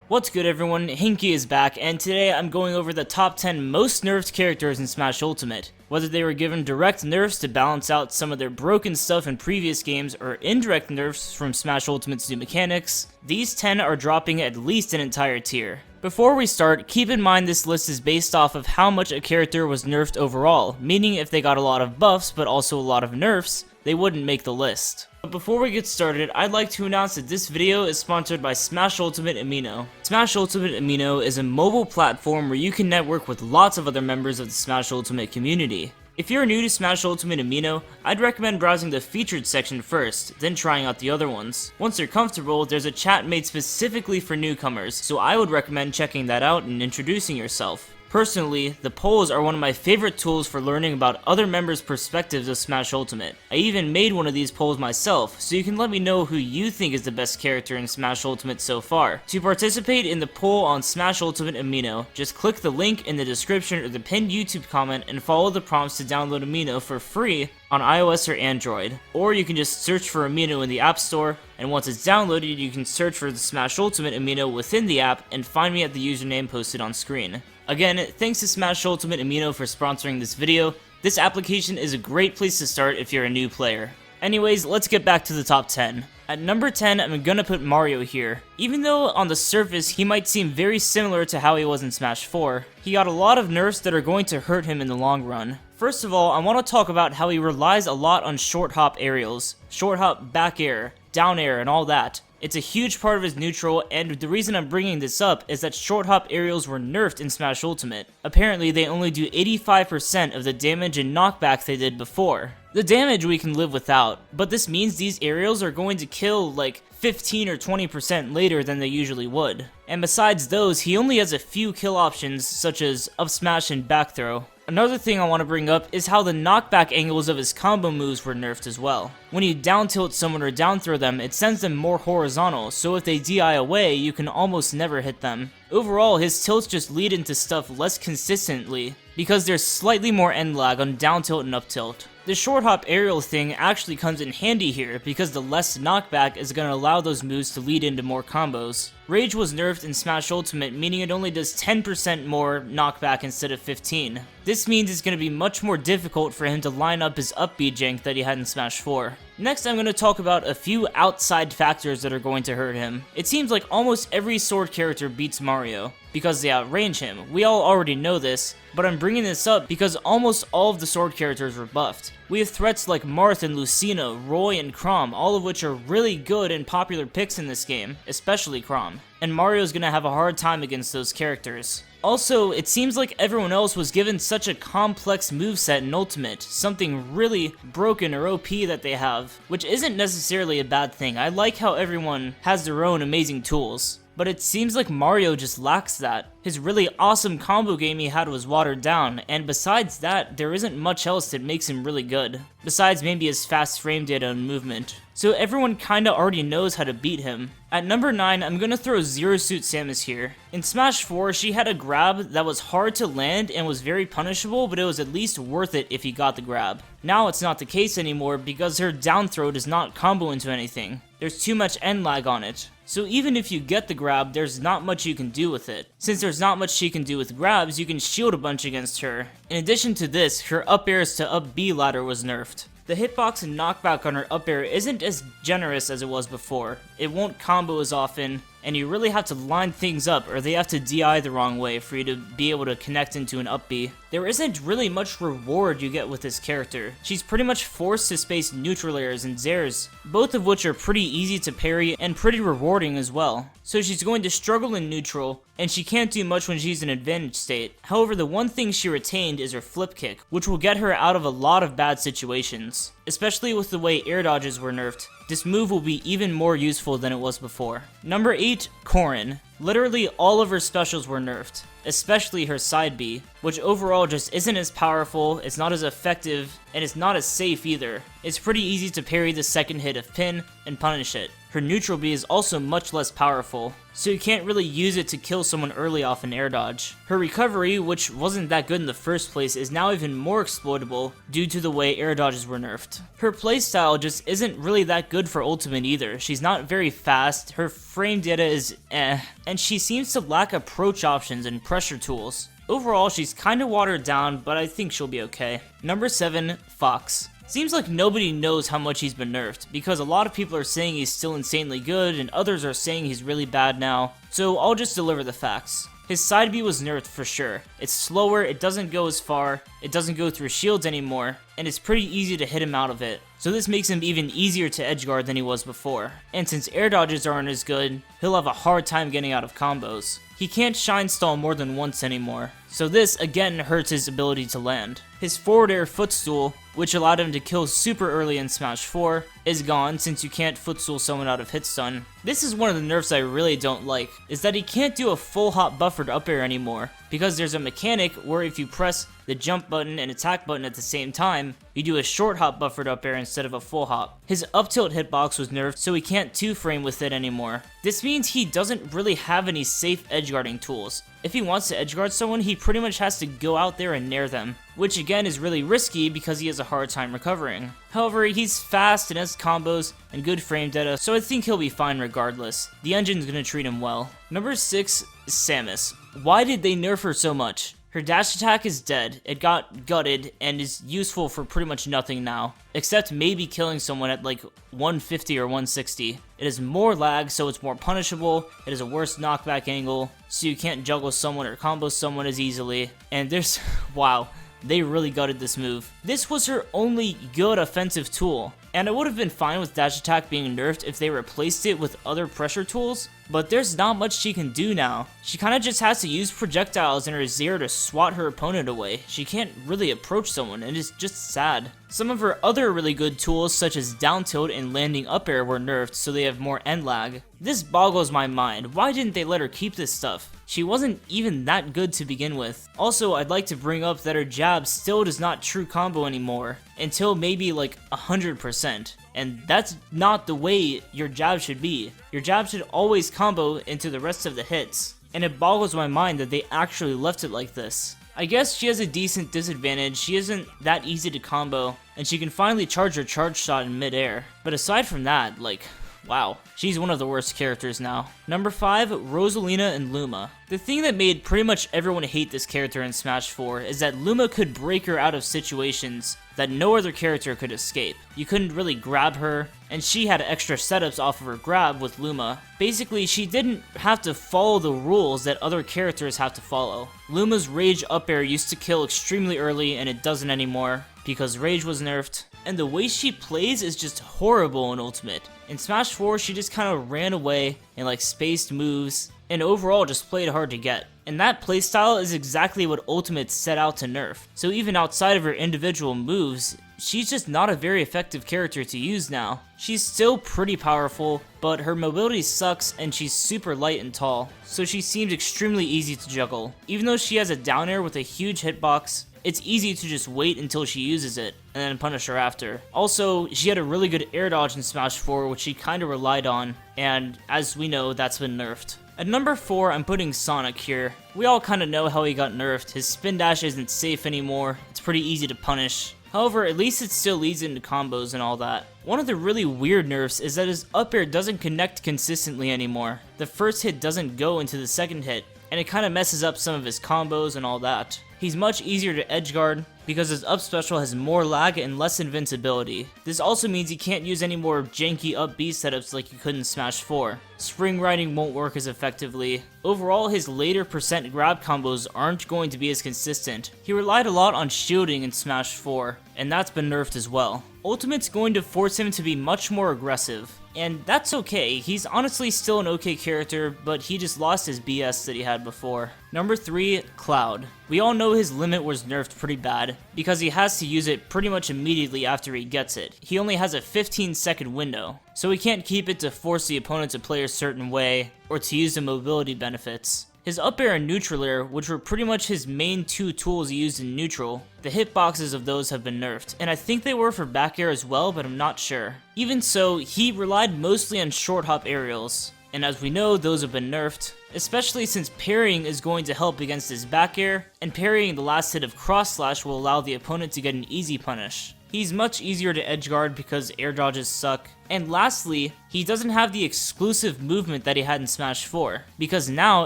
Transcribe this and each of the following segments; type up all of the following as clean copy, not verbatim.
What's good everyone, Henke is back, and today I'm going over the top 10 most nerfed characters in Smash Ultimate. Whether they were given direct nerfs to balance out some of their broken stuff in previous games or indirect nerfs from Smash Ultimate's new mechanics, these 10 are dropping at least an entire tier. Before we start, keep in mind this list is based off of how much a character was nerfed overall, meaning if they got a lot of buffs but also a lot of nerfs, they wouldn't make the list. But before we get started, I'd like to announce that this video is sponsored by Smash Ultimate Amino. Smash Ultimate Amino is a mobile platform where you can network with lots of other members of the Smash Ultimate community. If you're new to Smash Ultimate Amino, I'd recommend browsing the featured section first, then trying out the other ones. Once you're comfortable, there's a chat made specifically for newcomers, so I would recommend checking that out and introducing yourself. Personally, the polls are one of my favorite tools for learning about other members' perspectives of Smash Ultimate. I even made one of these polls myself, so you can let me know who you think is the best character in Smash Ultimate so far. To participate in the poll on Smash Ultimate Amino, just click the link in the description or the pinned YouTube comment and follow the prompts to download Amino for free on iOS or Android. Or you can just search for Amino in the App Store, and once it's downloaded, you can search for the Smash Ultimate Amino within the app and find me at the username posted on screen. Again, thanks to Smash Ultimate Amino for sponsoring this video. This application is a great place to start if you're a new player. Anyways, let's get back to the top 10. At number 10, I'm gonna put Mario here. Even though on the surface he might seem very similar to how he was in Smash 4, he got a lot of nerfs that are going to hurt him in the long run. First of all, I want to talk about how he relies a lot on short hop aerials, short hop back air, down air, and all that. It's a huge part of his neutral, and the reason I'm bringing this up is that short hop aerials were nerfed in Smash Ultimate. Apparently, they only do 85% of the damage and knockback they did before. The damage we can live without, but this means these aerials are going to kill like 15 or 20% later than they usually would. And besides those, he only has a few kill options such as up smash and back throw. Another thing I want to bring up is how the knockback angles of his combo moves were nerfed as well. When you down tilt someone or down throw them, it sends them more horizontal, so if they DI away, you can almost never hit them. Overall, his tilts just lead into stuff less consistently, because there's slightly more end lag on down tilt and up tilt. The short hop aerial thing actually comes in handy here because the less knockback is going to allow those moves to lead into more combos. Rage was nerfed in Smash Ultimate, meaning it only does 10% more knockback instead of 15. This means it's going to be much more difficult for him to line up his up B jank that he had in Smash 4. Next, I'm going to talk about a few outside factors that are going to hurt him. It seems like almost every sword character beats Mario, because they outrange him. We all already know this, but I'm bringing this up because almost all of the sword characters were buffed. We have threats like Marth and Lucina, Roy and Chrom, all of which are really good and popular picks in this game, especially Chrom. And Mario's gonna have a hard time against those characters. Also, it seems like everyone else was given such a complex moveset in Ultimate, something really broken or OP that they have, which isn't necessarily a bad thing. I like how everyone has their own amazing tools, but it seems like Mario just lacks that. His really awesome combo game he had was watered down, and besides that, there isn't much else that makes him really good, besides maybe his fast frame data and movement. So everyone kinda already knows how to beat him. At number 9, I'm gonna throw Zero Suit Samus here. In Smash 4, she had a grab that was hard to land and was very punishable, but it was at least worth it if you got the grab. Now it's not the case anymore because her down throw does not combo into anything. There's too much end lag on it. So even if you get the grab, there's not much you can do with it. Since there's not much she can do with grabs, you can shield a bunch against her. In addition to this, her up airs to up B ladder was nerfed. The hitbox and knockback on her up air isn't as generous as it was before. It won't combo as often, and you really have to line things up or they have to DI the wrong way for you to be able to connect into an up B. There isn't really much reward you get with this character. She's pretty much forced to space neutral airs and zairs, both of which are pretty easy to parry and pretty rewarding as well. So she's going to struggle in neutral, and she can't do much when she's in advantage state. However, the one thing she retained is her flip kick, which will get her out of a lot of bad situations. Especially with the way air dodges were nerfed, this move will be even more useful than it was before. Number 8, Kourin. Literally all of her specials were nerfed, especially her side B, which overall just isn't as powerful, it's not as effective, and it's not as safe either. It's pretty easy to parry the second hit of pin and punish it. Her neutral B is also much less powerful, so you can't really use it to kill someone early off an air dodge. Her recovery, which wasn't that good in the first place, is now even more exploitable due to the way air dodges were nerfed. Her playstyle just isn't really that good for ultimate either. She's not very fast, her frame data is and she seems to lack approach options and pressure tools. Overall, she's kinda watered down, but I think she'll be okay. Number 7, Foxx. Seems like nobody knows how much he's been nerfed, because a lot of people are saying he's still insanely good, and others are saying he's really bad now, so I'll just deliver the facts. His side B was nerfed for sure. It's slower, it doesn't go as far, it doesn't go through shields anymore, and it's pretty easy to hit him out of it. So this makes him even easier to edgeguard than he was before. And since air dodges aren't as good, he'll have a hard time getting out of combos. He can't shine stall more than once anymore, so this again hurts his ability to land. His forward air footstool, which allowed him to kill super early in Smash 4, is gone since you can't footstool someone out of hit stun. This is one of the nerfs I really don't like, is that he can't do a full hop buffered up air anymore, because there's a mechanic where if you press the jump button and attack button at the same time, you do a short hop buffered up air instead of a full hop. His up tilt hitbox was nerfed, so he can't 2-frame with it anymore. This means he doesn't really have any safe edgeguarding tools. If he wants to edgeguard someone, he pretty much has to go out there and nair them, which again is really risky because he has a hard time recovering. However, he's fast and has combos and good frame data, so I think he'll be fine regardless. The engine's gonna treat him well. Number 6 is Samus. Why did they nerf her so much? Her dash attack is dead, it got gutted, and is useful for pretty much nothing now, except maybe killing someone at like 150 or 160. It has more lag, so it's more punishable, it has a worse knockback angle, so you can't juggle someone or combo someone as easily, and there's, wow, they really gutted this move. This was her only good offensive tool, and I would have been fine with dash attack being nerfed if they replaced it with other pressure tools, but there's not much she can do now. She kinda just has to use projectiles in her Zero to swat her opponent away. She can't really approach someone, and it's just sad. Some of her other really good tools, such as down tilt and landing up air, were nerfed so they have more end lag. This boggles my mind. Why didn't they let her keep this stuff? She wasn't even that good to begin with. Also, I'd like to bring up that her jab still does not true combo anymore, until maybe like 100%. And that's not the way your jab should be. Your jab should always combo into the rest of the hits. And it boggles my mind that they actually left it like this. I guess she has a decent disadvantage, she isn't that easy to combo, and she can finally charge her charge shot in mid-air. But aside from that, like, wow, she's one of the worst characters now. Number 5, Rosalina and Luma. The thing that made pretty much everyone hate this character in Smash 4 is that Luma could break her out of situations that no other character could escape. You couldn't really grab her, and she had extra setups off of her grab with Luma. Basically, she didn't have to follow the rules that other characters have to follow. Luma's rage up air used to kill extremely early, and it doesn't anymore, because rage was nerfed. And the way she plays is just horrible in Ultimate. In Smash 4, she just kind of ran away and like spaced moves, and overall just played hard to get. And that playstyle is exactly what Ultimate set out to nerf. So even outside of her individual moves, she's just not a very effective character to use now. She's still pretty powerful, but her mobility sucks and she's super light and tall, so she seems extremely easy to juggle. Even though she has a down air with a huge hitbox, it's easy to just wait until she uses it, and then punish her after. Also, she had a really good air dodge in Smash 4, which she kinda relied on, and as we know, that's been nerfed. At number 4, I'm putting Sonic here. We all kinda know how he got nerfed. His spin dash isn't safe anymore, it's pretty easy to punish. However, at least it still leads into combos and all that. One of the really weird nerfs is that his up air doesn't connect consistently anymore. The first hit doesn't go into the second hit, and it kinda messes up some of his combos and all that. He's much easier to edgeguard because his up special has more lag and less invincibility. This also means he can't use any more janky up B setups like you could in Smash 4. Spring riding won't work as effectively. Overall, his later percent grab combos aren't going to be as consistent. He relied a lot on shielding in Smash 4, and that's been nerfed as well. Ultimate's going to force him to be much more aggressive, and that's okay. He's honestly still an okay character, but he just lost his BS that he had before. Number 3, Cloud. We all know his limit was nerfed pretty bad, because he has to use it pretty much immediately after he gets it. He only has a 15-second window, so he can't keep it to force the opponent to play a certain way, or to use the mobility benefits. His up air and neutral air, which were pretty much his main two tools he used in neutral, the hitboxes of those have been nerfed, and I think they were for back air as well, but I'm not sure. Even so, he relied mostly on short hop aerials, and as we know, those have been nerfed, especially since parrying is going to help against his back air, and parrying the last hit of cross slash will allow the opponent to get an easy punish. He's much easier to edge guard because air dodges suck. And lastly, he doesn't have the exclusive movement that he had in Smash 4, because now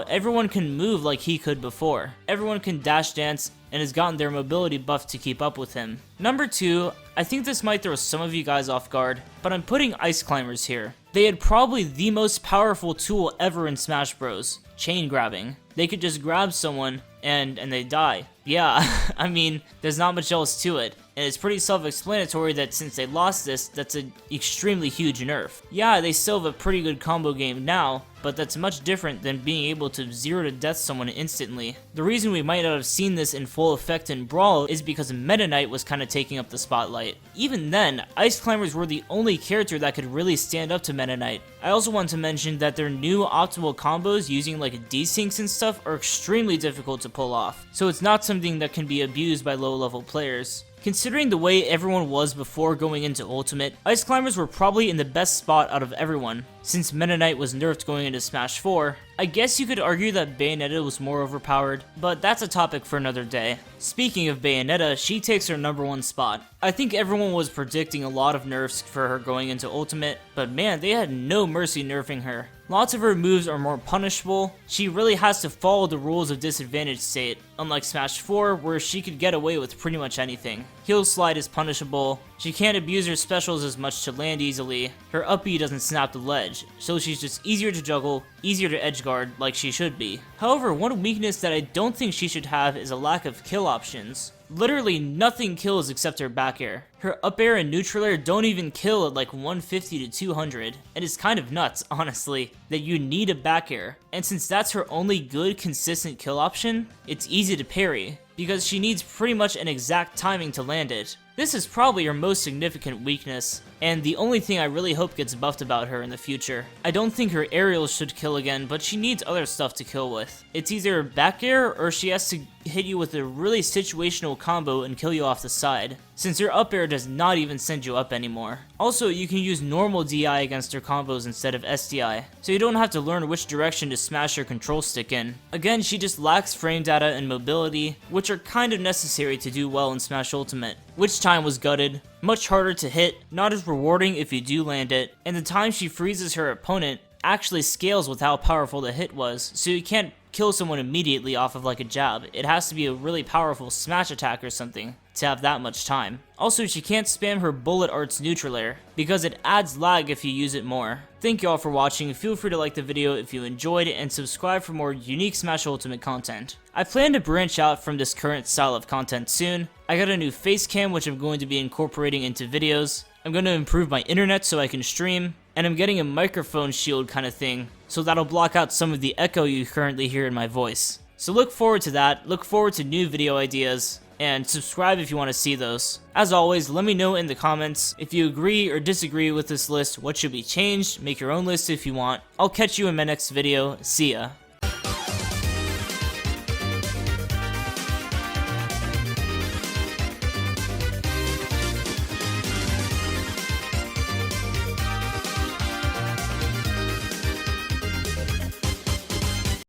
everyone can move like he could before. Everyone can dash dance and has gotten their mobility buff to keep up with him. Number 2, I think this might throw some of you guys off guard, but I'm putting Ice Climbers here. They had probably the most powerful tool ever in Smash Bros, chain grabbing. They could just grab someone and they die. Yeah, I mean, there's not much else to it. And it's pretty self-explanatory that since they lost this, that's an extremely huge nerf. Yeah, they still have a pretty good combo game now, but that's much different than being able to 0 to death someone instantly. The reason we might not have seen this in full effect in Brawl is because Meta Knight was kind of taking up the spotlight. Even then, Ice Climbers were the only character that could really stand up to Meta Knight. I also want to mention that their new optimal combos using like desyncs and stuff are extremely difficult to pull off, so it's not something that can be abused by low-level players. Considering the way everyone was before going into Ultimate, Ice Climbers were probably in the best spot out of everyone. Since Meta Knight was nerfed going into Smash 4, I guess you could argue that Bayonetta was more overpowered, but that's a topic for another day. Speaking of Bayonetta, she takes her number 1 spot. I think everyone was predicting a lot of nerfs for her going into Ultimate, but man, they had no mercy nerfing her. Lots of her moves are more punishable. She really has to follow the rules of disadvantage state, unlike Smash 4 where she could get away with pretty much anything. Heel slide is punishable. She can't abuse her specials as much to land easily. Her up B doesn't snap the ledge, so she's just easier to juggle, easier to edge guard like she should be. However, one weakness that I don't think she should have is a lack of kill options. Literally nothing kills except her back air. Her up air and neutral air don't even kill at like 150 to 200, and it's kind of nuts, honestly, that you need a back air. And since that's her only good, consistent kill option, it's easy to parry, because she needs pretty much an exact timing to land it. This is probably her most significant weakness, and the only thing I really hope gets buffed about her in the future. I don't think her aerials should kill again, but she needs other stuff to kill with. It's either back air or she has to hit you with a really situational combo and kill you off the side, since her up air does not even send you up anymore. Also, you can use normal DI against her combos instead of SDI, so you don't have to learn which direction to smash her control stick in. Again, she just lacks frame data and mobility, which are kind of necessary to do well in Smash Ultimate. Which time was gutted, much harder to hit, not as rewarding if you do land it, and the time she freezes her opponent actually scales with how powerful the hit was, so you can't kill someone immediately off of like a jab. It has to be a really powerful smash attack or something to have that much time. Also, she can't spam her bullet arts neutral air, because it adds lag if you use it more. Thank y'all for watching, feel free to like the video if you enjoyed, and subscribe for more unique Smash Ultimate content. I plan to branch out from this current style of content soon. I got a new face cam which I'm going to be incorporating into videos. I'm going to improve my internet so I can stream, and I'm getting a microphone shield kind of thing, so that'll block out some of the echo you currently hear in my voice. So look forward to that, look forward to new video ideas, and subscribe if you want to see those. As always, let me know in the comments if you agree or disagree with this list, what should be changed, make your own list if you want. I'll catch you in my next video, see ya.